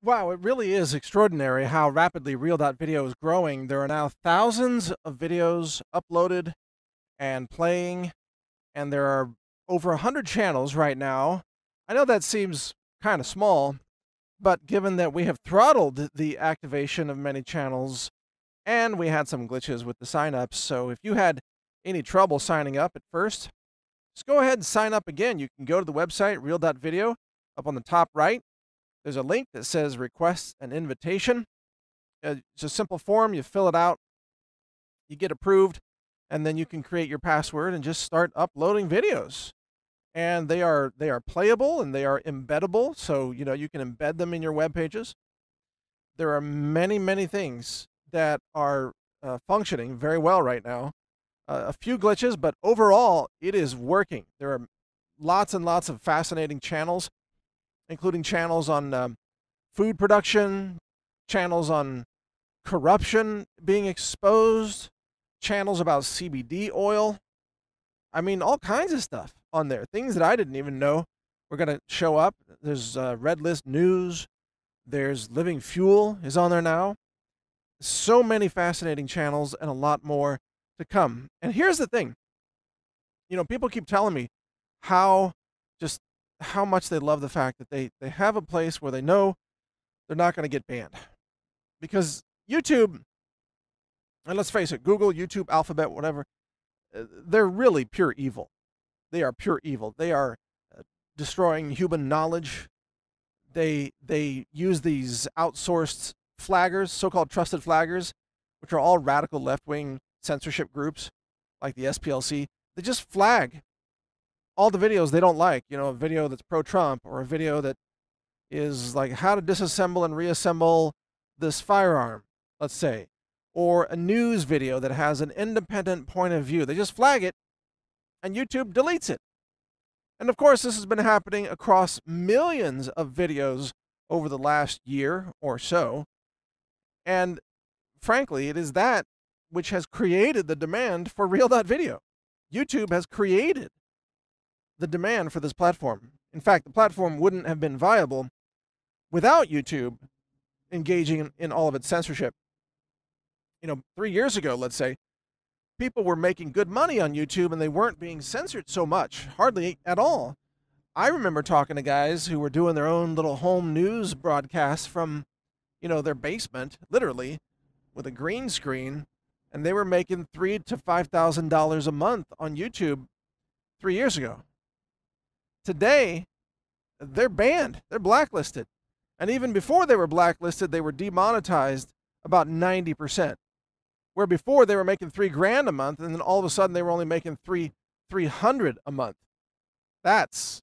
Wow, it really is extraordinary how rapidly Real.video is growing. There are now thousands of videos uploaded and playing, and there are over 100 channels right now. I know that seems kind of small, but given that we have throttled the activation of many channels and we had some glitches with the signups, so if you had any trouble signing up at first, just go ahead and sign up again. You can go to the website, Real.video, up on the top right. There's a link that says request an invitation. It's a simple form. You fill it out, you get approved, and then you can create your password and just start uploading videos. And they are playable and they are embeddable, so you can embed them in your web pages. There are many things that are functioning very well right now. A few glitches, but overall it is working. There are lots and lots of fascinating channels, including channels on food production, channels on corruption being exposed, channels about CBD oil. I mean, all kinds of stuff on there. Things that I didn't even know were going to show up. There's Red List News. There's Living Fuel is on there now. So many fascinating channels and a lot more to come. And here's the thing. People keep telling me how just how much they love the fact that they have a place where they know they're not going to get banned. Because YouTube, and let's face it, Google, YouTube, Alphabet, whatever, they're really pure evil. They are pure evil. They are destroying human knowledge. They use these outsourced flaggers, so-called trusted flaggers, which are all radical left-wing censorship groups like the SPLC. They just flag all the videos they don't like. A video that's pro-Trump, or a video that is like how to disassemble and reassemble this firearm, let's say, or a news video that has an independent point of view. They just flag it, and YouTube deletes it. And of course, this has been happening across millions of videos over the last year or so. And frankly, it is that which has created the demand for Real.video. YouTube has created the demand for this platform. In fact, the platform wouldn't have been viable without YouTube engaging in all of its censorship. 3 years ago, let's say, people were making good money on YouTube and they weren't being censored so much, hardly at all. I remember talking to guys who were doing their own little home news broadcasts from, their basement, literally, with a green screen, and they were making $3,000 to $5,000 a month on YouTube 3 years ago. Today, they're banned. They're blacklisted. And even before they were blacklisted, they were demonetized about 90%. Where before they were making $3,000 a month, and then all of a sudden they were only making $300 a month. That's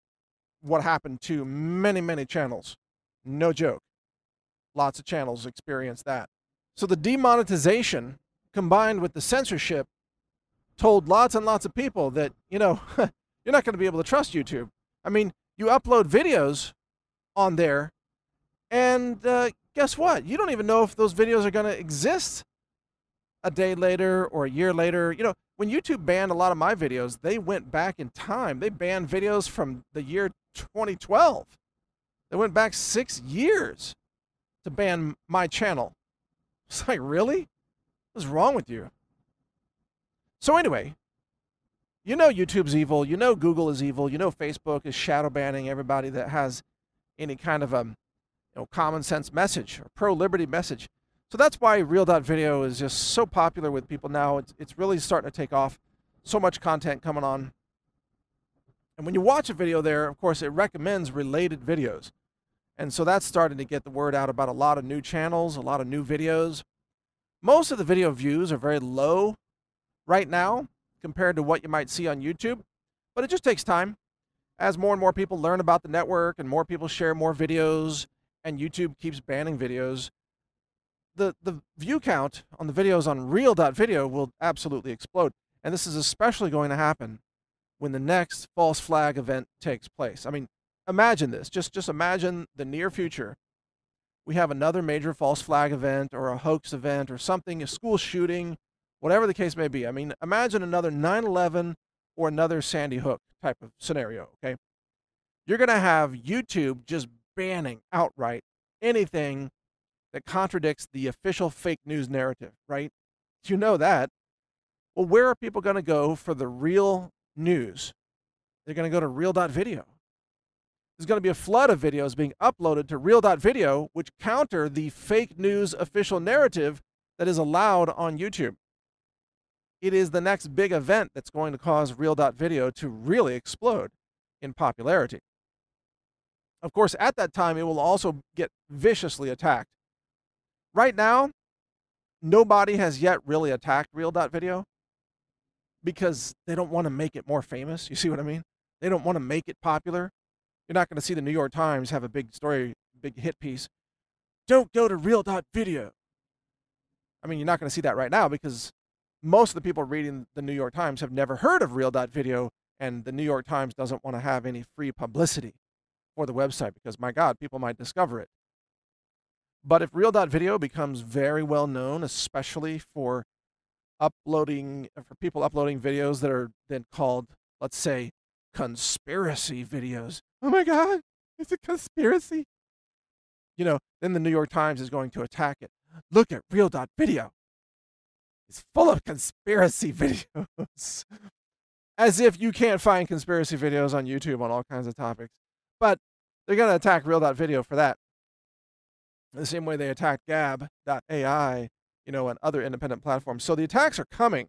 what happened to many channels. No joke. Lots of channels experience that. So the demonetization combined with the censorship told lots and lots of people that, you're not going to be able to trust YouTube. I mean, you upload videos on there, and guess what? You don't even know if those videos are going to exist a day later or a year later. When YouTube banned a lot of my videos, they went back in time. They banned videos from the year 2012. They went back 6 years to ban my channel. It's like, really? What's wrong with you? So anyway, YouTube's evil. Google is evil. Facebook is shadow banning everybody that has any kind of common sense message or pro-liberty message. So that's why Real.video is just so popular with people now. It's really starting to take off. So much content coming on. And when you watch a video there, of course, it recommends related videos. And so that's starting to get the word out about a lot of new channels, a lot of new videos. Most of the video views are very low right now compared to what you might see on YouTube. But it just takes time. As more and more people learn about the network and more people share more videos and YouTube keeps banning videos, the view count on the videos on Real.video will absolutely explode. And this is especially going to happen when the next false flag event takes place. I mean, imagine this. Just imagine the near future. We have another major false flag event or a hoax event or something, a school shooting, whatever the case may be. I mean, imagine another 9/11 or another Sandy Hook type of scenario, okay? You're going to have YouTube just banning outright anything that contradicts the official fake news narrative, right? You know that. Well, where are people going to go for the real news? They're going to go to real.video. There's going to be a flood of videos being uploaded to real.video, which counter the fake news official narrative that is allowed on YouTube. It is the next big event that's going to cause real.video to really explode in popularity. Of course, at that time, it will also get viciously attacked. Right now, nobody has yet really attacked real.video because they don't want to make it more famous. You see what I mean? They don't want to make it popular. You're not going to see the New York Times have a big story, big hit piece. Don't go to real.video. I mean, you're not going to see that right now because most of the people reading the New York Times have never heard of real.video, and the New York Times doesn't want to have any free publicity for the website because, my God, people might discover it. But if real.video becomes very well known, especially for people uploading videos that are then called, let's say, conspiracy videos. Oh my God, it's a conspiracy. Then the New York Times is going to attack it. Look at real.video. It's full of conspiracy videos. As if you can't find conspiracy videos on YouTube on all kinds of topics. But they're going to attack real.video for that. The same way they attacked gab.ai, and other independent platforms. So the attacks are coming,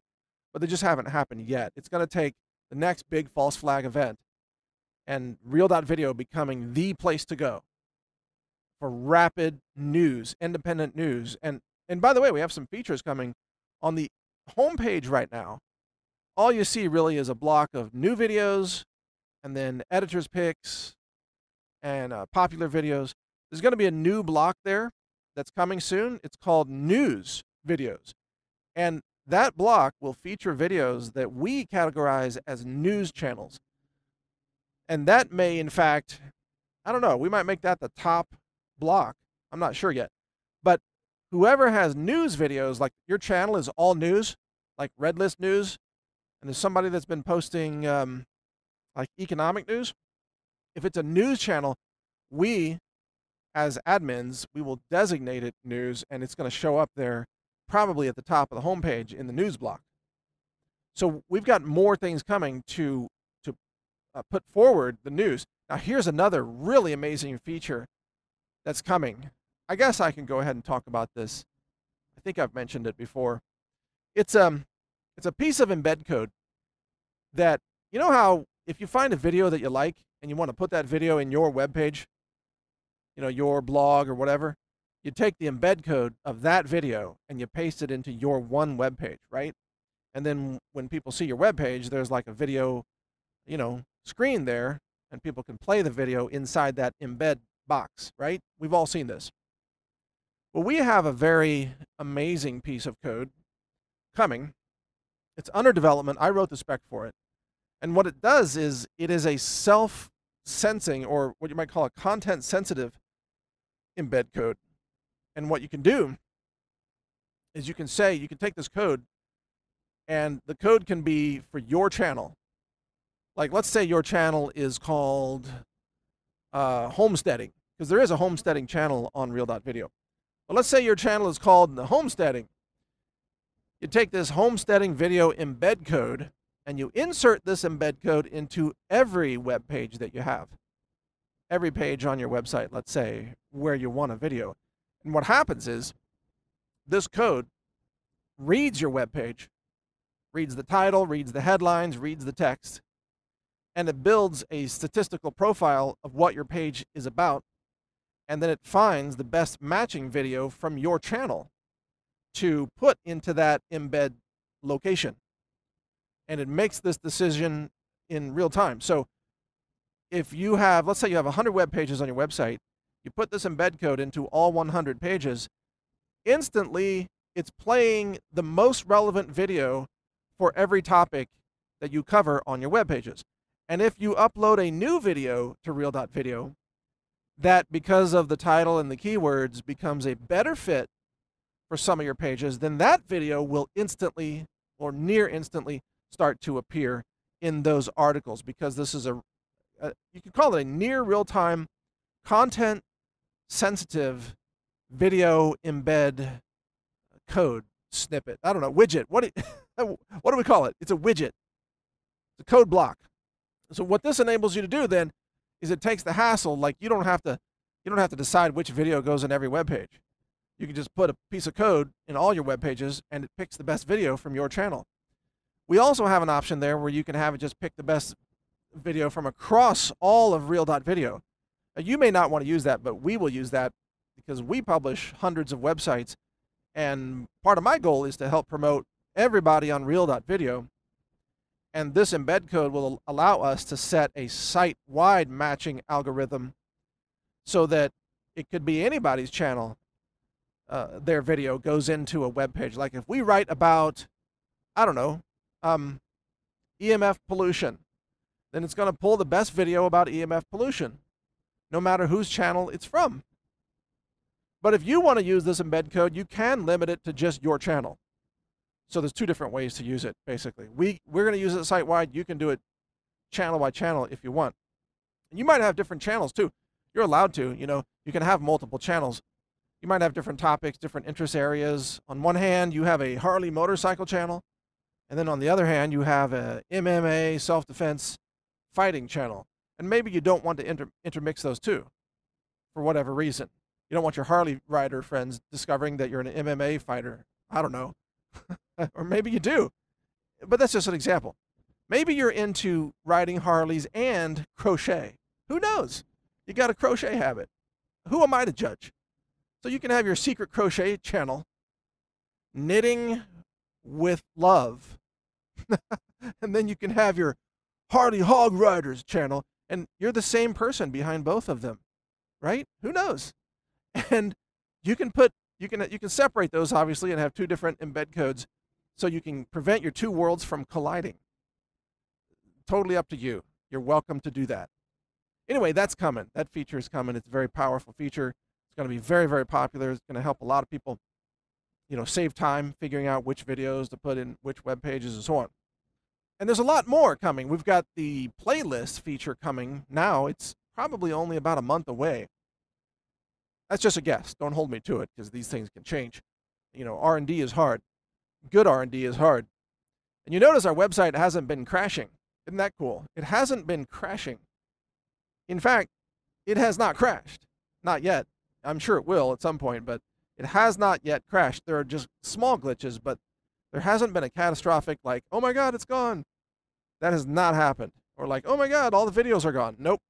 but they just haven't happened yet. It's going to take the next big false flag event and real.video becoming the place to go for rapid news, independent news. And by the way, we have some features coming on the homepage right now. All you see really is a block of new videos and then editor's picks and popular videos. There's going to be a new block there that's coming soon. It's called news videos. And that block will feature videos that we categorize as news channels. And that may, in fact, I don't know, we might make that the top block. I'm not sure yet. But whoever has news videos, like your channel is all news, like Red List News, and there's somebody that's been posting like economic news. If it's a news channel, we, as admins, we will designate it news, and it's going to show up there probably at the top of the homepage in the news block. So we've got more things coming to put forward the news. Now, here's another really amazing feature that's coming. I guess I can go ahead and talk about this. I think I've mentioned it before. It's a piece of embed code that, you know how if you find a video that you like and you want to put that video in your web page, your blog or whatever, you take the embed code of that video and you paste it into your one web page, right? And then when people see your web page, there's like a video, screen there, and people can play the video inside that embed box, right? We've all seen this. Well, we have a very amazing piece of code coming. It's under development. I wrote the spec for it. And what it does is it is a self-sensing, or what you might call a content-sensitive embed code. And what you can do is you can take this code, and the code can be for your channel. Like, let's say your channel is called homesteading, because there is a homesteading channel on real.video. But let's say your channel is called the homesteading. You take this homesteading video embed code, and you insert this embed code into every web page that you have. Every page on your website, let's say, where you want a video. And what happens is this code reads your web page, reads the title, reads the headlines, reads the text, and it builds a statistical profile of what your page is about, and then it finds the best matching video from your channel to put into that embed location. And it makes this decision in real time. So if you have, let's say you have 100 web pages on your website, you put this embed code into all 100 pages, instantly it's playing the most relevant video for every topic that you cover on your web pages. And if you upload a new video to real.video, that because of the title and the keywords becomes a better fit for some of your pages, then that video will instantly or near instantly start to appear in those articles, because this is you could call it a near real-time content sensitive video embed code snippet. I don't know, widget. What do we call it? It's a widget. It's a code block. So what this enables you to do then is it takes the hassle. Like you don't have to decide which video goes in every web page. You can just put a piece of code in all your web pages and it picks the best video from your channel. We also have an option there where you can have it just pick the best video from across all of Real.video. Now, you may not want to use that, but we will use that because we publish hundreds of websites, and part of my goal is to help promote everybody on Real.video. And this embed code will allow us to set a site-wide matching algorithm so that it could be anybody's channel. Their video goes into a web page. Like if we write about, I don't know, EMF pollution, then it's going to pull the best video about EMF pollution, no matter whose channel it's from. But if you want to use this embed code, you can limit it to just your channel. So there's two different ways to use it, basically. We're going to use it site-wide. You can do it channel by channel if you want. And you might have different channels, too. You're allowed to. You know, you can have multiple channels. You might have different topics, different interest areas. On one hand, you have a Harley motorcycle channel. And then on the other hand, you have a MMA, self-defense, fighting channel. And maybe you don't want to intermix those two for whatever reason. You don't want your Harley rider friends discovering that you're an MMA fighter. I don't know. Or maybe you do. But that's just an example. Maybe you're into riding Harleys and crochet. Who knows? You got a crochet habit. Who am I to judge? So you can have your secret crochet channel, knitting with love. And then you can have your Harley Hog Riders channel, and you're the same person behind both of them, right? Who knows? And you can separate those obviously and have two different embed codes so you can prevent your two worlds from colliding. Totally up to you. You're welcome to do that. Anyway, that's coming. That feature is coming. It's a very powerful feature. It's going to be very, very popular. It's going to help a lot of people, you know, save time figuring out which videos to put in which web pages and so on. And there's a lot more coming. We've got the playlist feature coming now. It's probably only about a month away. That's just a guess. Don't hold me to it because these things can change. You know, R&D is hard. Good R&D is hard. And you notice our website hasn't been crashing. Isn't that cool? It hasn't been crashing. In fact, it has not crashed. Not yet. I'm sure it will at some point, but it has not yet crashed. There are just small glitches, but there hasn't been a catastrophic like, oh my God, it's gone. That has not happened. Or like, oh my God, all the videos are gone. Nope.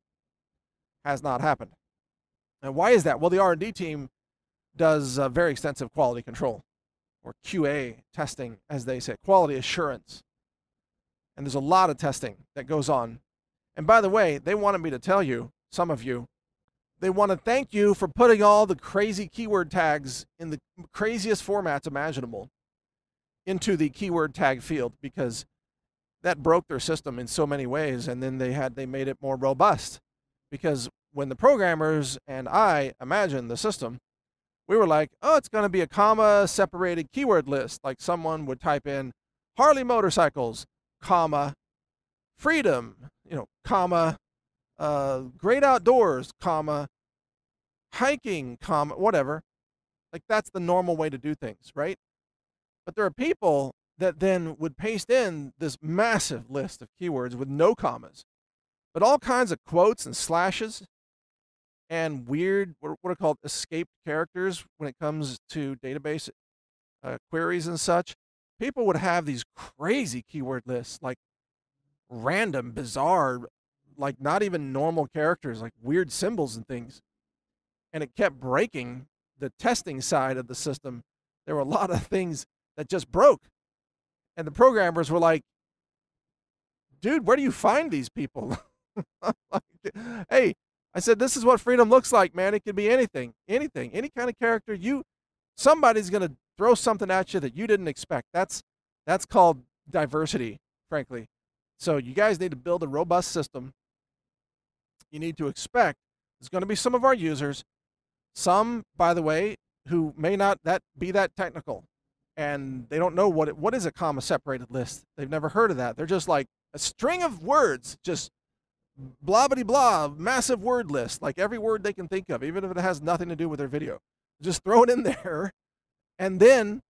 Has not happened. And why is that? Well, the R&D team does very extensive quality control, or QA testing, as they say, quality assurance. And there's a lot of testing that goes on. And by the way, they wanted me to tell you, some of you, they want to thank you for putting all the crazy keyword tags in the craziest formats imaginable into the keyword tag field, because that broke their system in so many ways. And then they made it more robust, because when the programmers and I imagined the system, we were like, oh, it's going to be a comma separated keyword list. Like someone would type in Harley motorcycles, comma, freedom, you know, comma, great outdoors, comma, hiking, comma, whatever. Like that's the normal way to do things, right? But there are people that then would paste in this massive list of keywords with no commas, but all kinds of quotes and slashes and weird, what are called escaped characters when it comes to database queries and such. People would have these crazy keyword lists, like random, bizarre, like not even normal characters, like weird symbols and things. And it kept breaking the testing side of the system. There were a lot of things that just broke. And the programmers were like, dude, where do you find these people? Like, hey, I said, this is what freedom looks like, man. It could be anything, any kind of character. Somebody's going to throw something at you that you didn't expect. That's called diversity, frankly. So you guys need to build a robust system. You need to expect there's going to be some of our users, some, by the way, who may not be that technical, and they don't know what is a comma separated list. They've never heard of that. They're just like a string of words just blah blah blah, massive word list, like every word they can think of, even if it has nothing to do with their video. Just throw it in there, and then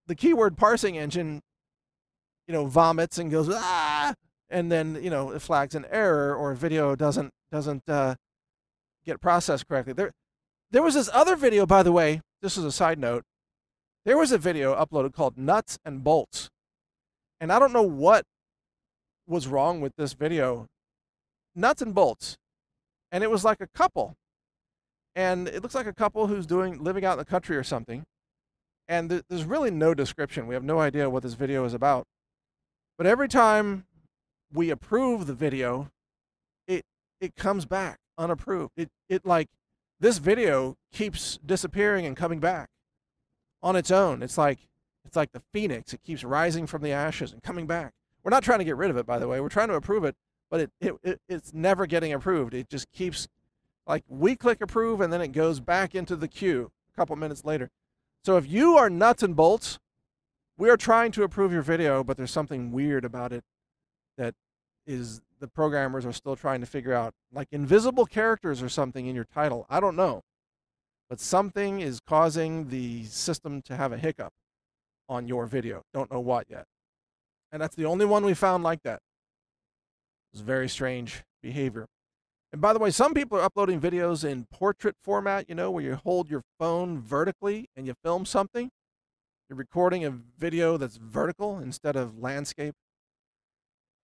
the keyword parsing engine, vomits and goes ah, and then it flags an error or a video doesn't get processed correctly. There was this other video, by the way. This is a side note. There was a video uploaded called Nuts and Bolts, and I don't know what was wrong with this video. Nuts and Bolts, and it was like a couple, and it looks like a couple who's living out in the country or something, and there's really no description. We have no idea what this video is about, but every time we approve the video, it comes back unapproved. It like this video keeps disappearing and coming back on its own. It's like the phoenix. It keeps rising from the ashes and coming back. We're not trying to get rid of it, by the way. We're trying to approve it, but it's never getting approved. It just keeps, like, we click approve and then it goes back into the queue a couple minutes later. So if you are Nuts and Bolts, we are trying to approve your video, but there's something weird about it that is the programmers are still trying to figure out, like invisible characters or something in your title. I don't know, but something is causing the system to have a hiccup on your video. Don't know what yet. And that's the only one we found like that. It's very strange behavior. And by the way, some people are uploading videos in portrait format, where you hold your phone vertically and you film something. You're recording a video that's vertical instead of landscape.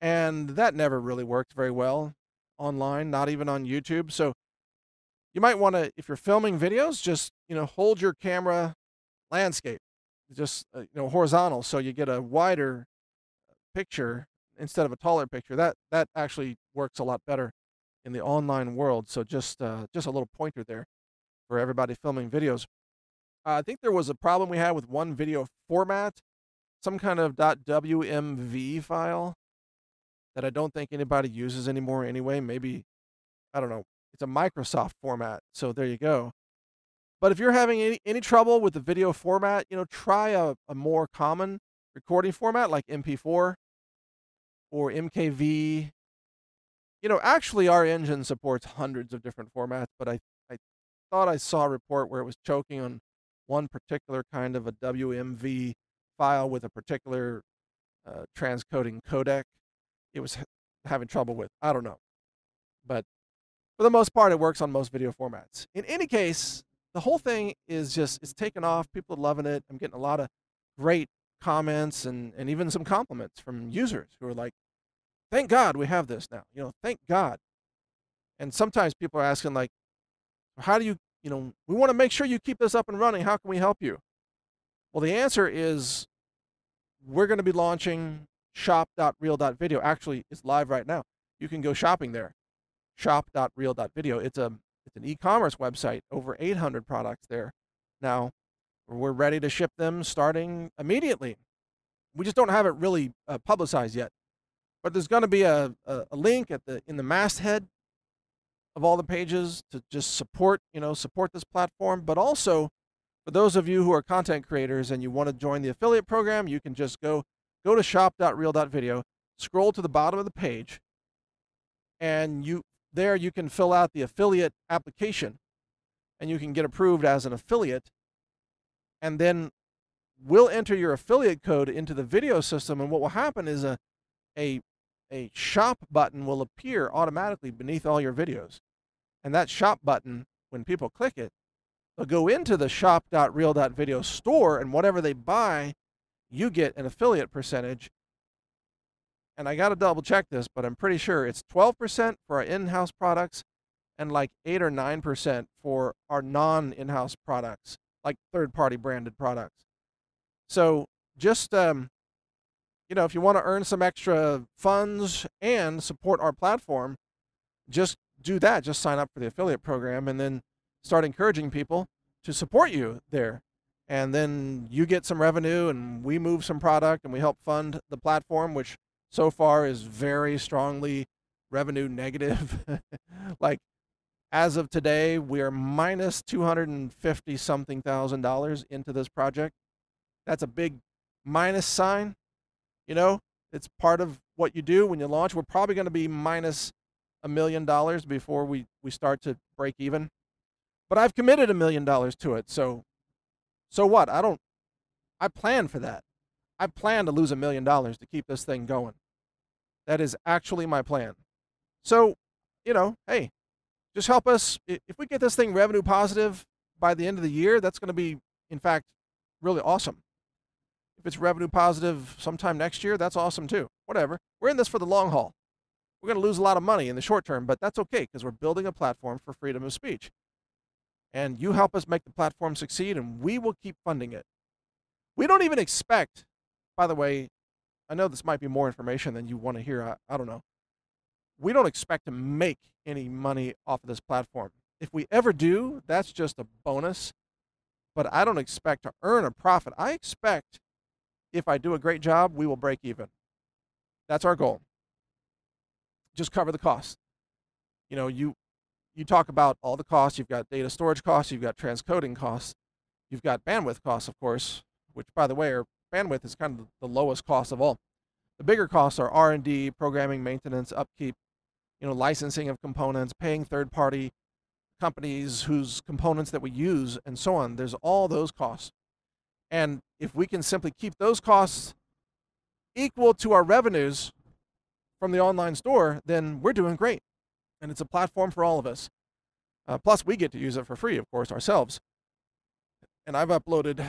And that never really works very well online, not even on YouTube. So you might want to, if you're filming videos, just, hold your camera landscape, just, horizontal, so you get a wider picture instead of a taller picture. That actually works a lot better in the online world. So just a little pointer there for everybody filming videos. I think there was a problem we had with one video format, some kind of .wmv file that I don't think anybody uses anymore anyway. Maybe, I don't know, it's a Microsoft format, so there you go. But if you're having any trouble with the video format, try a more common recording format like MP4 or MKV. Actually our engine supports hundreds of different formats, but I thought I saw a report where it was choking on one particular kind of a WMV file with a particular transcoding codec. It was having trouble with. I don't know. But for the most part, it works on most video formats. In any case, the whole thing is it's taken off. People are loving it. I'm getting a lot of great comments and even some compliments from users who are like, thank God we have this now. Thank God. And sometimes people are asking, like, how do you, we want to make sure you keep this up and running. How can we help you? Well, the answer is we're going to be launching shop.real.video. Actually, it's live right now. You can go shopping there. Shop.real.video. It's an e-commerce website, over 800 products there. Now, we're ready to ship them starting immediately. We just don't have it really publicized yet. But there's going to be a link in the masthead of all the pages to just support this platform. But also, for those of you who are content creators and you want to join the affiliate program, you can just go to shop.real.video, scroll to the bottom of the page, and you can fill out the affiliate application, and you can get approved as an affiliate, and then we'll enter your affiliate code into the video system, and what will happen is a shop button will appear automatically beneath all your videos. And that shop button, when people click it, they'll go into the shop.real.video store, and whatever they buy, you get an affiliate percentage. And I got to double check this, but I'm pretty sure it's 12% for our in-house products and like 8 or 9% for our non-in-house products, like third-party branded products. So just, if you want to earn some extra funds and support our platform, just do that. Just sign up for the affiliate program and then start encouraging people to support you there. And then you get some revenue and we move some product and we help fund the platform, which so far is very strongly revenue negative. Like, as of today, we are minus $250 something thousand into this project. That's a big minus sign. It's part of what you do when you launch. We're probably going to be minus $1 million before we start to break even. But I've committed $1 million to it. So what? I plan for that. I plan to lose $1 million to keep this thing going. That is actually my plan. So, hey, just help us. If we get this thing revenue positive by the end of the year, that's going to be, in fact, really awesome. If it's revenue positive sometime next year, that's awesome too. Whatever. We're in this for the long haul. We're going to lose a lot of money in the short term, but that's okay because we're building a platform for freedom of speech. And you help us make the platform succeed, and we will keep funding it. We don't even expect, by the way, I know this might be more information than you want to hear. I don't know. We don't expect to make any money off of this platform. If we ever do, that's just a bonus. But I don't expect to earn a profit. I expect if I do a great job, we will break even. That's our goal. Just cover the costs. You talk about all the costs. You've got data storage costs. You've got transcoding costs. You've got bandwidth costs, of course, which, by the way, bandwidth is kind of the lowest cost of all. The bigger costs are R&D, programming, maintenance, upkeep, licensing of components, paying third-party companies whose components that we use, and so on. There's all those costs. And if we can simply keep those costs equal to our revenues from the online store, then we're doing great. And it's a platform for all of us. Plus, we get to use it for free, of course, ourselves. And I've uploaded,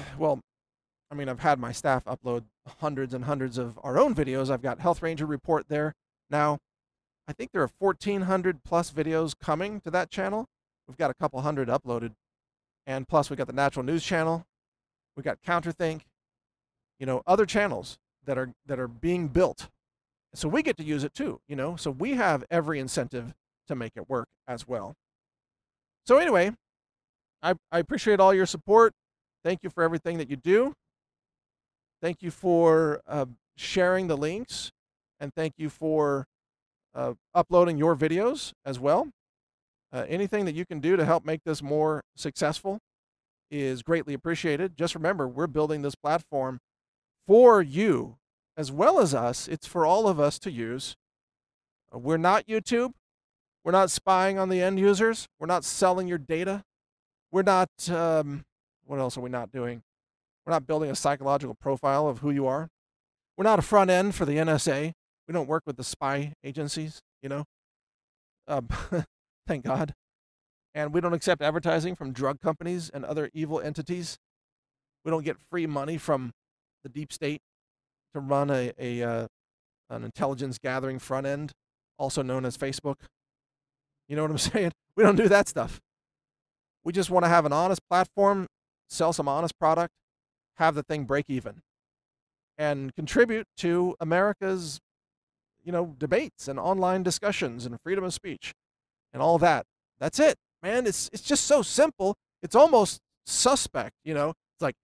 I've had my staff upload hundreds and hundreds of our own videos. I've got Health Ranger Report there now. I think there are 1,400 plus videos coming to that channel. We've got a couple hundred uploaded. And plus, we got the NaturalNews channel. We got Counterthink, other channels that are being built. So we get to use it too, so we have every incentive to make it work as well. So anyway, I appreciate all your support. Thank you for everything that you do. Thank you for sharing the links, and thank you for uploading your videos as well. Anything that you can do to help make this more successful is greatly appreciated. Just remember, we're building this platform for you as well as us. It's for all of us to use. We're not YouTube. We're not spying on the end users. We're not selling your data. We're not, what else are we not doing? We're not building a psychological profile of who you are. We're not a front end for the NSA. We don't work with the spy agencies, Thank God. And we don't accept advertising from drug companies and other evil entities. We don't get free money from the deep state to run an intelligence gathering front end, also known as Facebook. You know what I'm saying? We don't do that stuff. We just want to have an honest platform, sell some honest product, have the thing break even, and contribute to America's, debates and online discussions and freedom of speech and all that. That's it, man. It's just so simple. It's almost suspect, It's like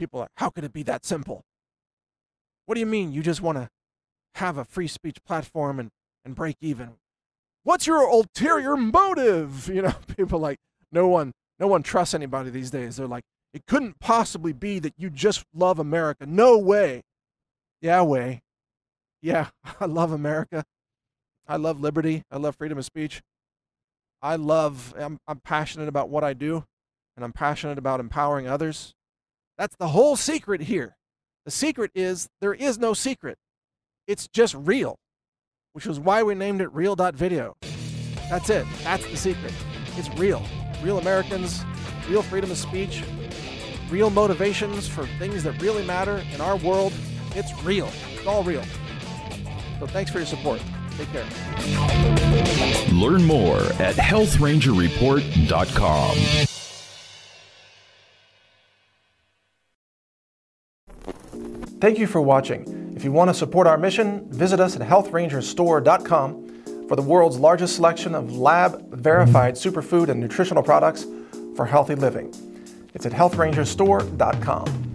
people are, how could it be that simple? What do you mean you just want to have a free speech platform and break even? What's your ulterior motive? People like, no one trusts anybody these days. They're like, it couldn't possibly be that you just love America. No way. Yeah, way. Yeah, I love America. I love liberty. I love freedom of speech. I'm passionate about what I do, and I'm passionate about empowering others. That's the whole secret here. The secret is there is no secret. It's just real, which is why we named it REAL.video. That's it. That's the secret. It's real. Real Americans, real freedom of speech, real motivations for things that really matter in our world. It's real. It's all real. So thanks for your support. Take care. Learn more at healthrangerreport.com. Thank you for watching. If you want to support our mission, visit us at healthrangerstore.com for the world's largest selection of lab-verified superfood and nutritional products for healthy living. It's at healthrangerstore.com.